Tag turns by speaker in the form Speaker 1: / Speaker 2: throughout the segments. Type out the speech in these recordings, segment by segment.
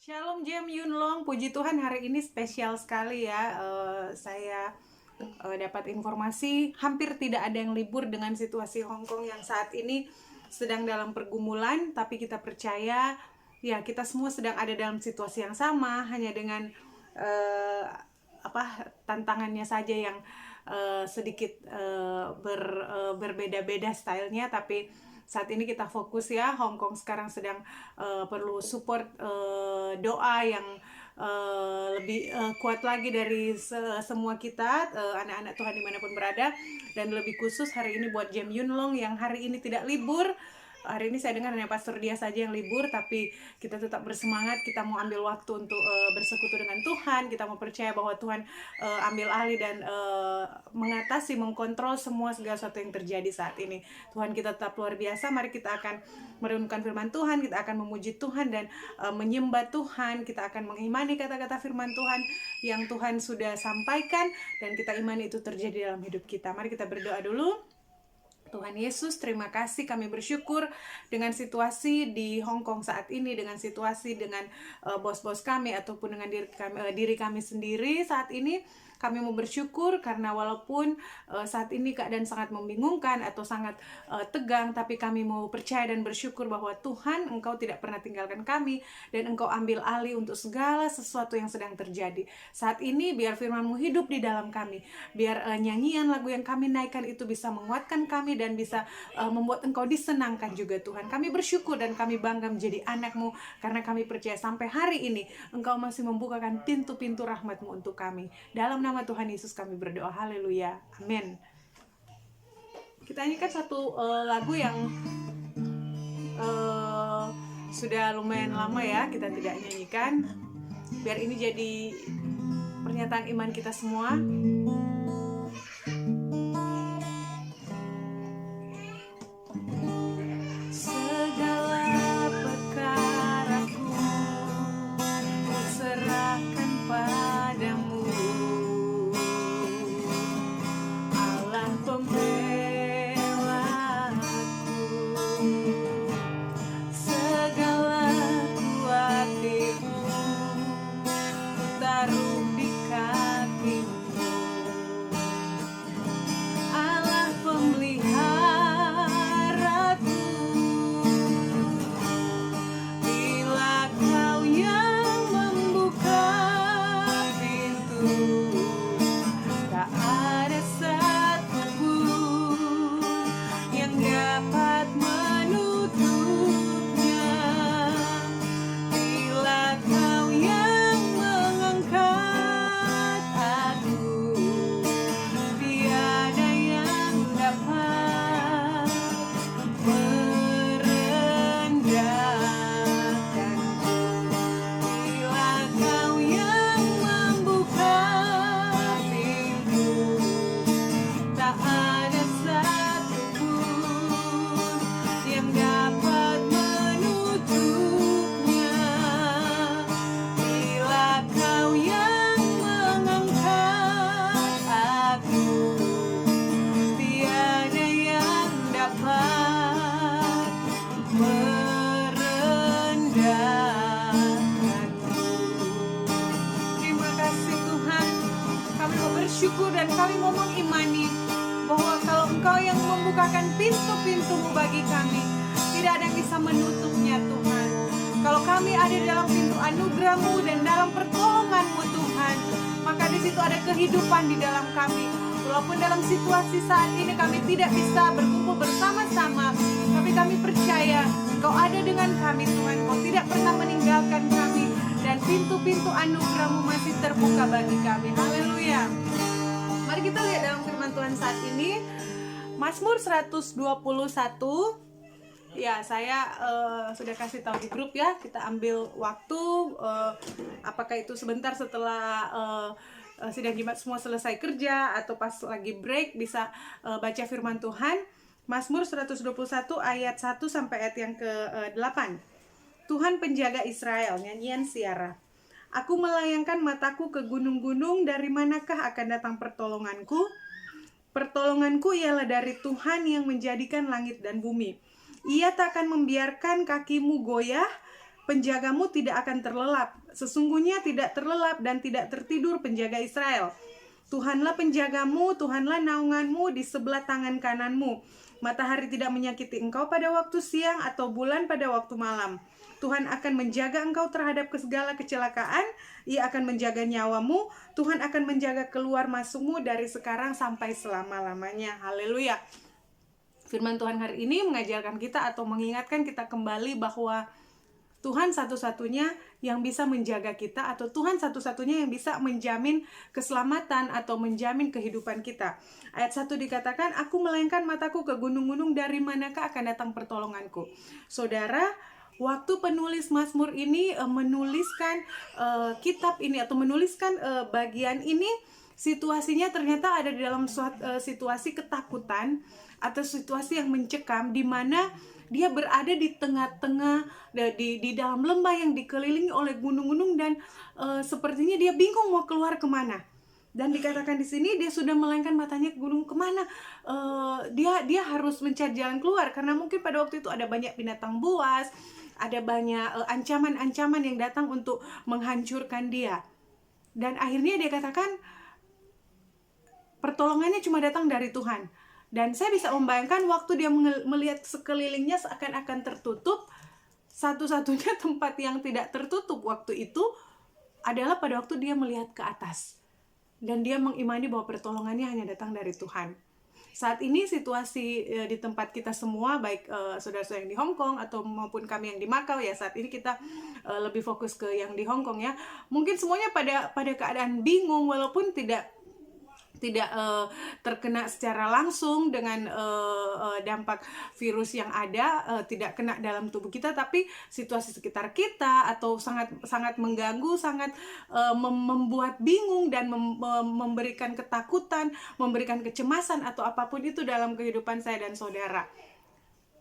Speaker 1: Shalom Jem Yunlong, puji Tuhan hari ini spesial sekali ya. Saya dapat informasi hampir tidak ada yang libur dengan situasi Hong Kong yang saat ini sedang dalam pergumulan. Tapi kita percaya ya kita semua sedang ada dalam situasi yang sama, hanya dengan tantangannya saja yang sedikit berbeda-beda stylenya. Tapi saat ini kita fokus ya, Hong Kong sekarang sedang perlu support doa yang lebih kuat lagi dari semua kita, anak-anak Tuhan dimanapun berada. Dan lebih khusus hari ini buat Jem Yunlong yang hari ini tidak libur. Hari ini saya dengar hanya Pastor Dia saja yang libur, tapi kita tetap bersemangat. Kita mau ambil waktu untuk bersekutu dengan Tuhan. Kita mau percaya bahwa Tuhan ambil alih dan mengatasi, mengkontrol semua segala sesuatu yang terjadi saat ini. Tuhan kita tetap luar biasa. Mari kita akan merenungkan firman Tuhan, kita akan memuji Tuhan dan menyembah Tuhan. Kita akan mengimani kata-kata firman Tuhan yang Tuhan sudah sampaikan, dan kita imani itu terjadi dalam hidup kita. Mari kita berdoa dulu. Tuhan Yesus, terima kasih, kami bersyukur dengan situasi di Hong Kong saat ini, dengan situasi dengan bos-bos kami ataupun dengan diri kami sendiri saat ini. Kami mau bersyukur karena walaupun saat ini keadaan sangat membingungkan atau sangat tegang, tapi kami mau percaya dan bersyukur bahwa Tuhan, Engkau tidak pernah tinggalkan kami dan Engkau ambil alih untuk segala sesuatu yang sedang terjadi. Saat ini biar firman-Mu hidup di dalam kami, biar nyanyian lagu yang kami naikkan itu bisa menguatkan kami dan bisa membuat Engkau disenangkan juga Tuhan. Kami bersyukur dan kami bangga menjadi anak-Mu karena kami percaya sampai hari ini Engkau masih membukakan pintu-pintu rahmat-Mu untuk kami. Dalam nama Tuhan Yesus kami berdoa, haleluya, amin. Kita nyanyikan satu lagu yang sudah lumayan lama ya kita tidak nyanyikan. Biar ini jadi pernyataan iman kita semua. Segala perkaraku kuserahkan padamu, Allah pembelaku. Segala kuat hatiku ku taruh di kakimu, Allah pemeliharaku. Bila Kau yang membuka pintu, tak ada satupun yang dapat menutupnya. Bila Kau yang mengangkat aku, tiada yang dapat merendahkanku. Bila Kau yang membuka pintu, tak ada satupun yang dapat menutupnya. Bila Kau yang mengangkat aku, tiada yang dapat merendahkanku. Terima kasih Tuhan, kami mau bersyukur dan kami mau mengimani bahwa kalau Engkau yang membukakan pintu-pintu-Mu bagi kami, tidak ada yang bisa menutupnya Tuhan. Kalau kami ada dalam pintu anugerah-Mu dan dalam pertolongan-Mu Tuhan, maka di situ ada kehidupan di dalam kami. Walaupun dalam situasi saat ini kami tidak bisa berkumpul bersama-sama, tapi kami percaya Engkau ada dengan kami Tuhan. Engkau tidak pernah meninggalkan kami dan pintu-pintu anugerah-Mu masih terbuka bagi kami. Haleluya. Mari kita lihat dalam firman Tuhan saat ini, Mazmur 121. Ya, saya sudah kasih tahu di grup ya. Kita ambil waktu, apakah itu sebentar setelah sidang Jumat semua selesai kerja atau pas lagi break, bisa baca firman Tuhan. Mazmur 121 ayat 1 sampai ayat yang ke-8. Tuhan penjaga Israel, nyanyian Siara. Aku melayangkan mataku ke gunung-gunung, dari manakah akan datang pertolonganku? Pertolonganku ialah dari Tuhan yang menjadikan langit dan bumi. Ia tak akan membiarkan kakimu goyah, penjagamu tidak akan terlelap. Sesungguhnya tidak terlelap dan tidak tertidur penjaga Israel. Tuhanlah penjagamu, Tuhanlah naunganmu di sebelah tangan kananmu. Matahari tidak menyakiti engkau pada waktu siang atau bulan pada waktu malam. Tuhan akan menjaga engkau terhadap segala kecelakaan. Ia akan menjaga nyawamu. Tuhan akan menjaga keluar masukmu dari sekarang sampai selama-lamanya. Haleluya. Firman Tuhan hari ini mengajarkan kita atau mengingatkan kita kembali bahwa Tuhan satu-satunya yang bisa menjaga kita, atau Tuhan satu-satunya yang bisa menjamin keselamatan atau menjamin kehidupan kita. Ayat 1 dikatakan, aku melengkan mataku ke gunung-gunung, dari manakah akan datang pertolonganku. Saudara, waktu penulis Mazmur ini menuliskan kitab ini atau menuliskan bagian ini, situasinya ternyata ada di dalam situasi ketakutan atau situasi yang mencekam, di mana dia berada di tengah-tengah di dalam lembah yang dikelilingi oleh gunung-gunung, dan sepertinya dia bingung mau keluar kemana. Dan dikatakan di sini dia sudah melengkan matanya ke gunung, kemana dia harus mencari jalan keluar, karena mungkin pada waktu itu ada banyak binatang buas, ada banyak ancaman-ancaman yang datang untuk menghancurkan dia. Dan akhirnya dia katakan pertolongannya cuma datang dari Tuhan. Dan saya bisa membayangkan waktu dia melihat sekelilingnya seakan-akan tertutup, satu-satunya tempat yang tidak tertutup waktu itu adalah pada waktu dia melihat ke atas. Dan dia mengimani bahwa pertolongannya hanya datang dari Tuhan. Saat ini situasi di tempat kita semua, baik saudara-saudara yang di Hong Kong atau maupun kami yang di Macau, ya saat ini kita lebih fokus ke yang di Hong Kong ya. Mungkin semuanya pada keadaan bingung, walaupun tidak terkena secara langsung dengan dampak virus yang ada, tidak kena dalam tubuh kita, tapi situasi sekitar kita atau sangat mengganggu, sangat membuat bingung dan memberikan ketakutan, memberikan kecemasan atau apapun itu dalam kehidupan saya dan saudara.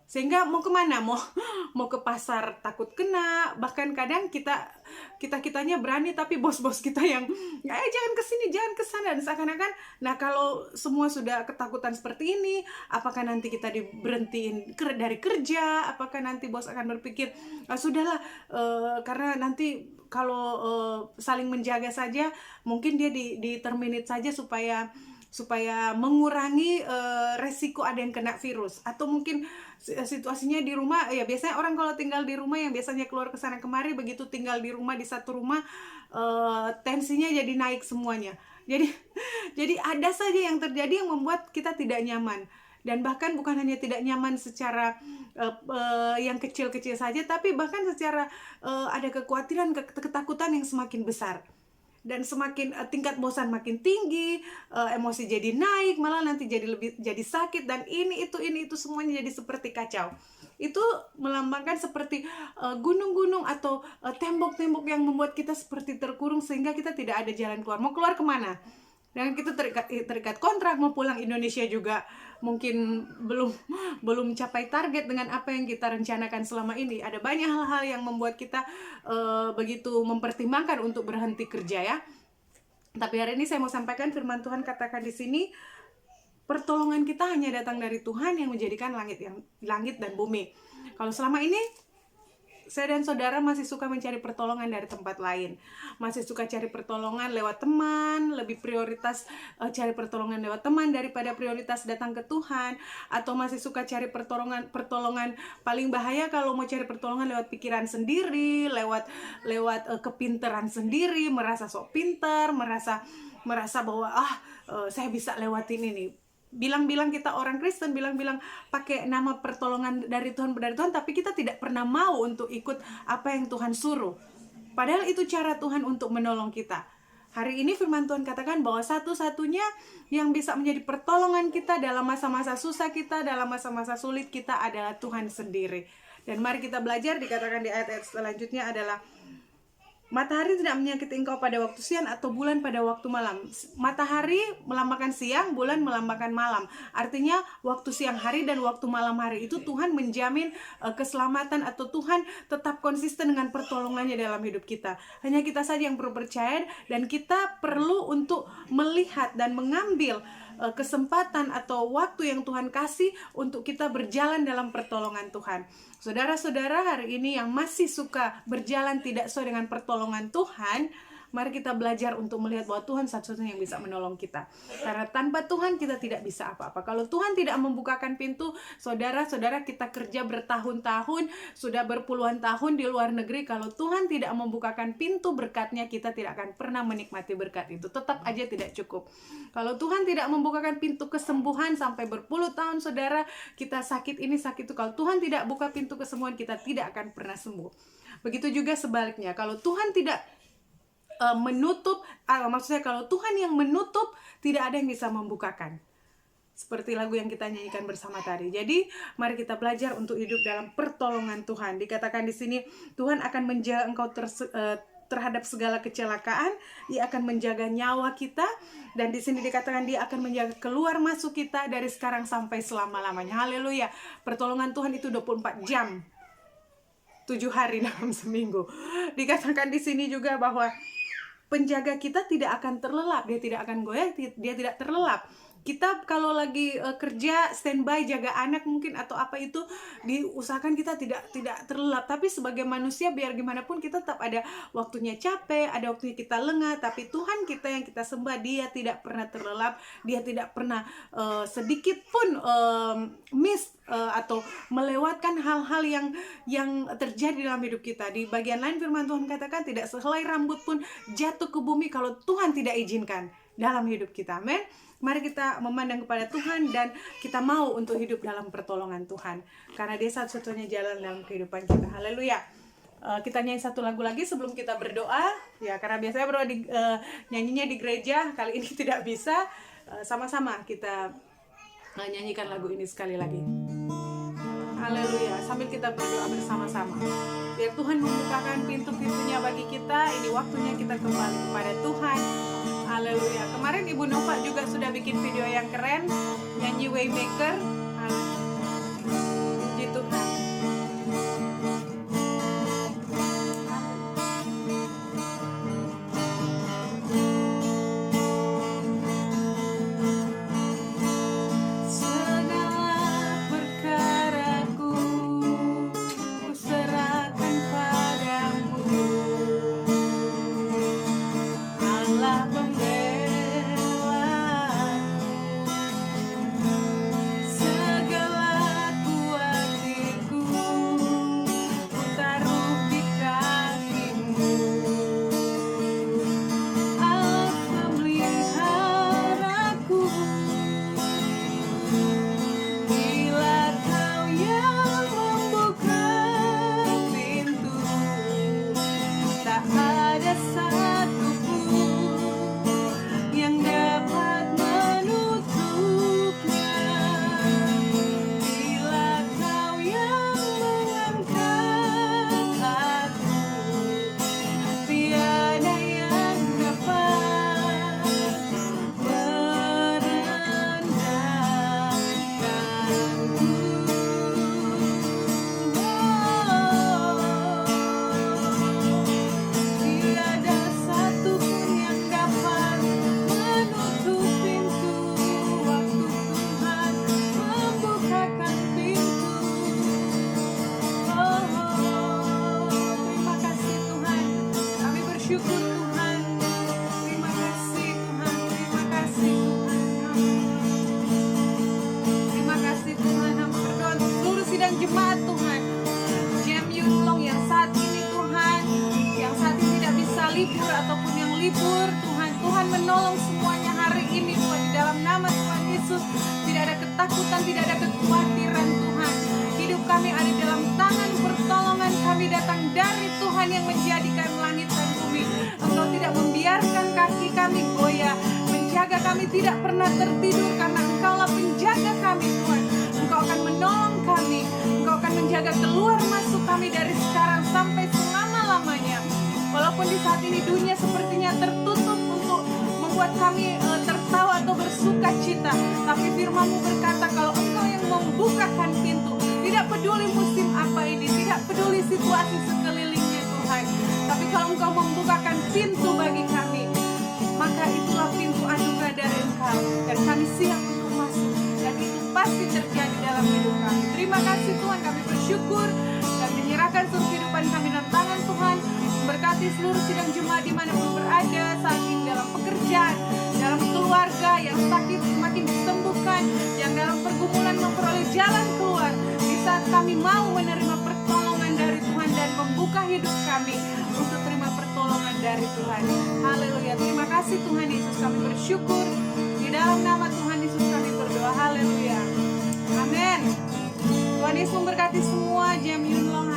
Speaker 1: Sehingga mau kemana? Mau ke pasar takut kena, bahkan kadang kitanya berani, tapi bos-bos kita yang jangan kesini, jangan kesana, dan seakan-akan, nah kalau semua sudah ketakutan seperti ini, apakah nanti kita diberhentiin dari kerja? Apakah nanti bos akan berpikir sudahlah, karena nanti kalau saling menjaga saja, mungkin dia di-terminate saja supaya mengurangi resiko ada yang kena virus. Atau mungkin situasinya di rumah, ya biasanya orang kalau tinggal di rumah yang biasanya keluar ke sana kemari, begitu tinggal di rumah, di satu rumah, tensinya jadi naik semuanya. Jadi ada saja yang terjadi yang membuat kita tidak nyaman. Dan bahkan bukan hanya tidak nyaman secara yang kecil-kecil saja, tapi bahkan secara ada kekhawatiran, ketakutan yang semakin besar. Dan semakin tingkat bosan makin tinggi, emosi jadi naik, malah nanti jadi sakit, dan ini itu semuanya jadi seperti kacau. Itu melambangkan seperti gunung-gunung atau tembok-tembok yang membuat kita seperti terkurung, sehingga kita tidak ada jalan keluar. Mau keluar kemana? Dan kita terikat kontrak, mau pulang Indonesia juga mungkin belum capai target dengan apa yang kita rencanakan selama ini. Ada banyak hal-hal yang membuat kita begitu mempertimbangkan untuk berhenti kerja ya. Tapi hari ini saya mau sampaikan firman Tuhan katakan di sini, pertolongan kita hanya datang dari Tuhan yang menjadikan langit dan bumi. Kalau selama ini saya dan saudara masih suka mencari pertolongan dari tempat lain, masih suka cari pertolongan lewat teman, lebih prioritas cari pertolongan lewat teman daripada prioritas datang ke Tuhan, atau masih suka cari pertolongan paling bahaya kalau mau cari pertolongan lewat pikiran sendiri, lewat kepinteran sendiri, merasa sok pintar, merasa bahwa saya bisa lewatin ini. Bilang-bilang kita orang Kristen, bilang-bilang pakai nama pertolongan dari Tuhan, tapi kita tidak pernah mau untuk ikut apa yang Tuhan suruh. Padahal itu cara Tuhan untuk menolong kita. Hari ini firman Tuhan katakan bahwa satu-satunya yang bisa menjadi pertolongan kita dalam masa-masa susah kita, dalam masa-masa sulit kita adalah Tuhan sendiri. Dan mari kita belajar, dikatakan di ayat-ayat selanjutnya adalah, matahari tidak menyakiti engkau pada waktu siang atau bulan pada waktu malam. Matahari melambangkan siang, bulan melambangkan malam. Artinya waktu siang hari dan waktu malam hari itu Tuhan menjamin keselamatan, atau Tuhan tetap konsisten dengan pertolongannya dalam hidup kita. Hanya kita saja yang perlu percaya, dan kita perlu untuk melihat dan mengambil kesempatan atau waktu yang Tuhan kasih untuk kita berjalan dalam pertolongan Tuhan. Saudara-saudara hari ini yang masih suka berjalan tidak sesuai dengan pertolongan Tuhan, mari kita belajar untuk melihat bahwa Tuhan satu-satunya yang bisa menolong kita. Karena tanpa Tuhan kita tidak bisa apa-apa. Kalau Tuhan tidak membukakan pintu, saudara-saudara kita kerja bertahun-tahun, sudah berpuluhan tahun di luar negeri, kalau Tuhan tidak membukakan pintu berkatnya, kita tidak akan pernah menikmati berkat itu. Tetap aja tidak cukup. Kalau Tuhan tidak membukakan pintu kesembuhan sampai berpuluh tahun, saudara, kita sakit ini, sakit itu. Kalau Tuhan tidak buka pintu kesembuhan, kita tidak akan pernah sembuh. Begitu juga sebaliknya. Kalau Tuhan tidak menutup, maksudnya kalau Tuhan yang menutup, tidak ada yang bisa membukakan. Seperti lagu yang kita nyanyikan bersama tadi. Jadi mari kita belajar untuk hidup dalam pertolongan Tuhan. Dikatakan di sini Tuhan akan menjaga engkau terhadap segala kecelakaan. Dia akan menjaga nyawa kita, dan di sini dikatakan Dia akan menjaga keluar masuk kita dari sekarang sampai selama-lamanya. Haleluya. Pertolongan Tuhan itu 24 jam. 7 hari dalam seminggu. Dikatakan di sini juga bahwa penjaga kita tidak akan terlelap, dia tidak akan goyah, dia tidak terlelap. Kita kalau lagi kerja standby jaga anak mungkin atau apa itu, diusahakan kita tidak terlelap. Tapi sebagai manusia biar gimana pun kita tetap ada waktunya capek, ada waktunya kita lengah. Tapi Tuhan kita yang kita sembah, Dia tidak pernah terlelap, Dia tidak pernah sedikit pun miss atau melewatkan hal-hal yang terjadi dalam hidup kita. Di bagian lain firman Tuhan katakan tidak sehelai rambut pun jatuh ke bumi kalau Tuhan tidak izinkan dalam hidup kita. Amin. Mari kita memandang kepada Tuhan dan kita mau untuk hidup dalam pertolongan Tuhan. Karena Dia satu-satunya jalan dalam kehidupan kita. Haleluya. Kita nyanyi satu lagu lagi sebelum kita berdoa. Ya, karena biasanya berdoa nyanyinya di gereja, kali ini tidak bisa. Sama-sama kita nyanyikan lagu ini sekali lagi. Haleluya. Sambil kita berdoa bersama-sama. Biar Tuhan membukakan pintu-pintunya bagi kita. Ini waktunya kita kembali kepada Tuhan. Haleluya. Kemarin Ibu Nova juga sudah bikin video yang keren, nyanyi Waymaker. Puji Tuhan. libur ataupun yang libur, Tuhan menolong semuanya hari ini Tuhan, di dalam nama Tuhan Yesus. Tidak ada ketakutan, tidak ada kekhawatiran Tuhan. Hidup kami ada dalam tangan pertolongan, kami datang dari Tuhan yang menjadikan langit dan bumi. Engkau tidak membiarkan kaki kami goyah, menjaga kami tidak pernah tertidur, karena Engkaulah penjaga kami Tuhan. Engkau akan menolong kami, Engkau akan menjaga keluar masuk kami dari sekarang sampai selama-lamanya. Walaupun di saat ini dunia sepertinya tertutup untuk membuat kami tertawa atau bersuka cita, tapi firman-Mu berkata kalau Engkau yang membukakan pintu, tidak peduli musim apa ini, tidak peduli situasi sekelilingnya Tuhan, tapi kalau Engkau membukakan pintu bagi kami, maka itulah pintu anugerah dari Engkau, dan kami siap untuk masuk, dan itu pasti terjadi dalam hidup kami. Terima kasih Tuhan, kami bersyukur dan menyerahkan seluruh kehidupan kami dalam tangan Tuhan. Berkati seluruh sidang jemaat dimanapun berada saat ini, dalam pekerjaan, dalam keluarga yang sakit semakin disembuhkan, yang dalam pergumulan memperoleh jalan keluar. Di saat kami mau menerima pertolongan dari Tuhan dan membuka hidup kami untuk terima pertolongan dari Tuhan. Haleluya. Terima kasih Tuhan Yesus, kami bersyukur. Di dalam nama Tuhan Yesus kami berdoa. Haleluya. Amin. Tuhan Yesus memberkati semua. Jam Yunlong